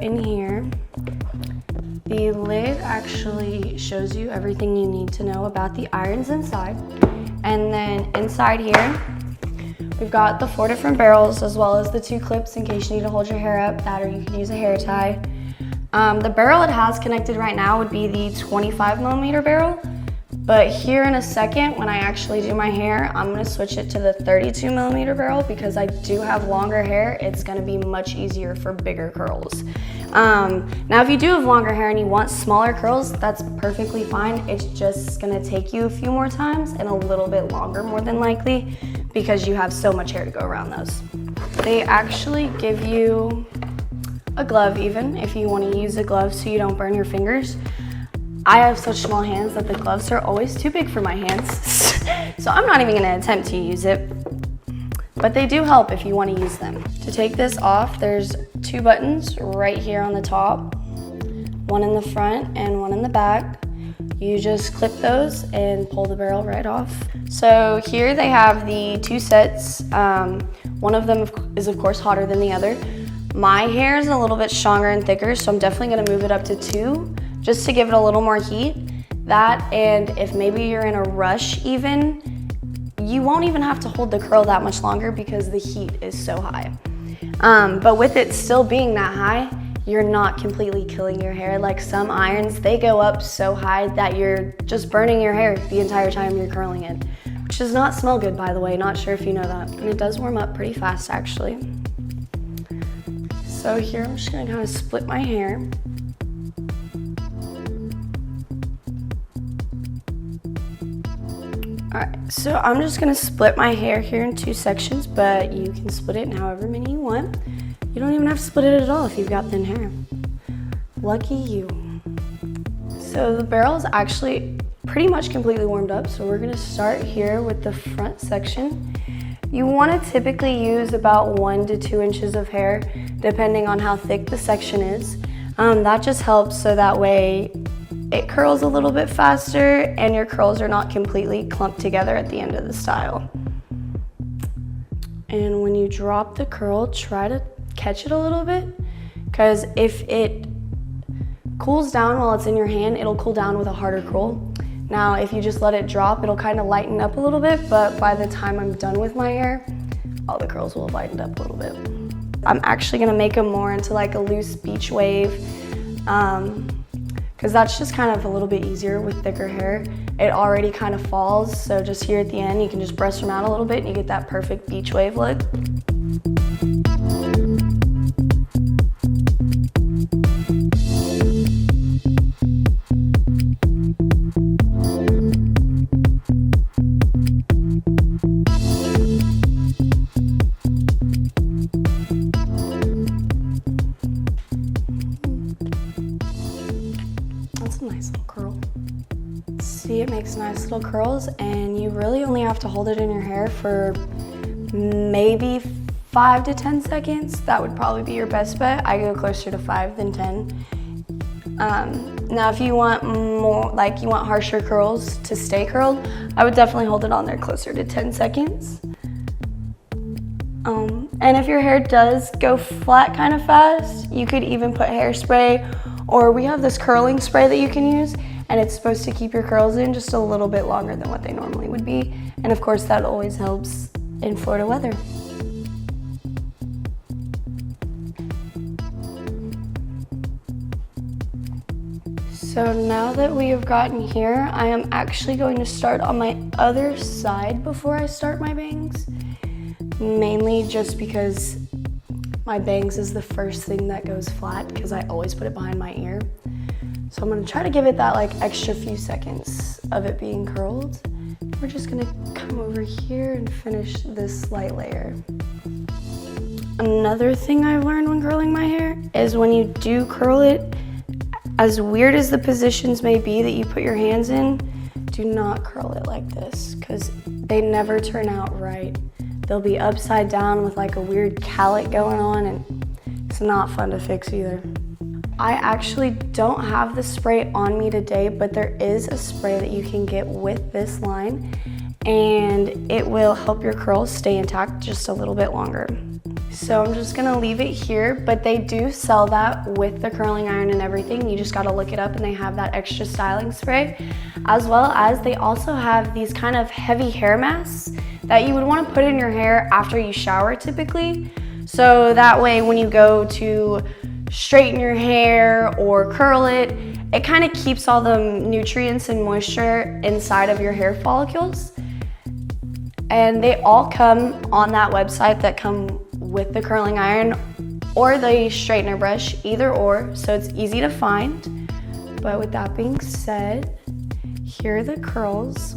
in here, the lid actually shows you everything you need to know about the irons inside. And then inside here, we've got the 4 different barrels as well as the 2 clips in case you need to hold your hair up, that or you could use a hair tie. The barrel it has connected right now would be the 25mm barrel, but here in a second when I actually do my hair, I'm gonna switch it to the 32mm barrel because I do have longer hair. It's gonna be much easier for bigger curls. Now if you do have longer hair and you want smaller curls, that's perfectly fine. It's just gonna take you a few more times and a little bit longer more than likely because you have so much hair to go around those. They actually give you a glove even if you want to use a glove so you don't burn your fingers. I have such small hands that the gloves are always too big for my hands, so I'm not even going to attempt to use it. But they do help if you want to use them. To take this off, there's 2 buttons right here on the top, one in the front and one in the back. You just clip those and pull the barrel right off. So here they have the 2 sets. One of them is of course hotter than the other. My hair is a little bit stronger and thicker, so I'm definitely gonna move it up to 2 just to give it a little more heat. That, and if maybe you're in a rush even, you won't even have to hold the curl that much longer because the heat is so high. But with it still being that high, you're not completely killing your hair. Like some irons, they go up so high that you're just burning your hair the entire time you're curling it, which does not smell good, by the way. Not sure if you know that. And it does warm up pretty fast, actually. So here, I'm just gonna kind of split my hair. All right, so I'm just gonna split my hair here in 2 sections, but you can split it in however many you want. You don't even have to split it at all if you've got thin hair. Lucky you. So the barrel is actually pretty much completely warmed up, so we're gonna start here with the front section. You wanna typically use about 1 to 2 inches of hair, depending on how thick the section is. That just helps so that way it curls a little bit faster and your curls are not completely clumped together at the end of the style. And when you drop the curl, try to catch it a little bit, because if it cools down while it's in your hand, it'll cool down with a harder curl. Now, if you just let it drop, it'll kind of lighten up a little bit, but by the time I'm done with my hair, all the curls will have lightened up a little bit. I'm actually gonna make them more into like a loose beach wave, because that's just kind of a little bit easier with thicker hair. It already kind of falls, so just here at the end, you can just brush them out a little bit and you get that perfect beach wave look. That's a nice little curl. See, it makes nice little curls, and you really only have to hold it in your hair for maybe 5 to 10 seconds. That would probably be your best bet. I go closer to 5 than 10. Now, if you want more, like you want harsher curls to stay curled, I would definitely hold it on there closer to 10 seconds. And if your hair does go flat kind of fast, you could even put hairspray, or we have this curling spray that you can use, and it's supposed to keep your curls in just a little bit longer than what they normally would be. And of course, that always helps in Florida weather. So now that we have gotten here, I am actually going to start on my other side before I start my bangs. Mainly just because my bangs is the first thing that goes flat because I always put it behind my ear. So I'm gonna try to give it that like extra few seconds of it being curled. We're just gonna come over here and finish this light layer. Another thing I've learned when curling my hair is when you do curl it, as weird as the positions may be that you put your hands in, do not curl it like this because they never turn out right. They'll be upside down with like a weird cowlick going on, and it's not fun to fix either. I actually don't have the spray on me today, but there is a spray that you can get with this line, and it will help your curls stay intact just a little bit longer. So I'm just gonna leave it here, but they do sell that with the curling iron and everything. You just gotta look it up, and they have that extra styling spray, as well as they also have these kind of heavy hair masks that you would wanna put in your hair after you shower typically. So that way when you go to straighten your hair or curl it, it kind of keeps all the nutrients and moisture inside of your hair follicles. And they all come on that website that come with the curling iron or the straightener brush, either or, so it's easy to find. But with that being said, here are the curls.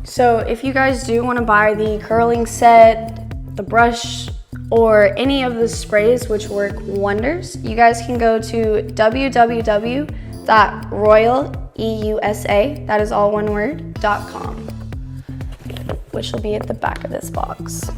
So if you guys do want to buy the curling set, the brush, or any of the sprays which work wonders, you guys can go to www.royaleusa, that is all one word, .com, which will be at the back of this box.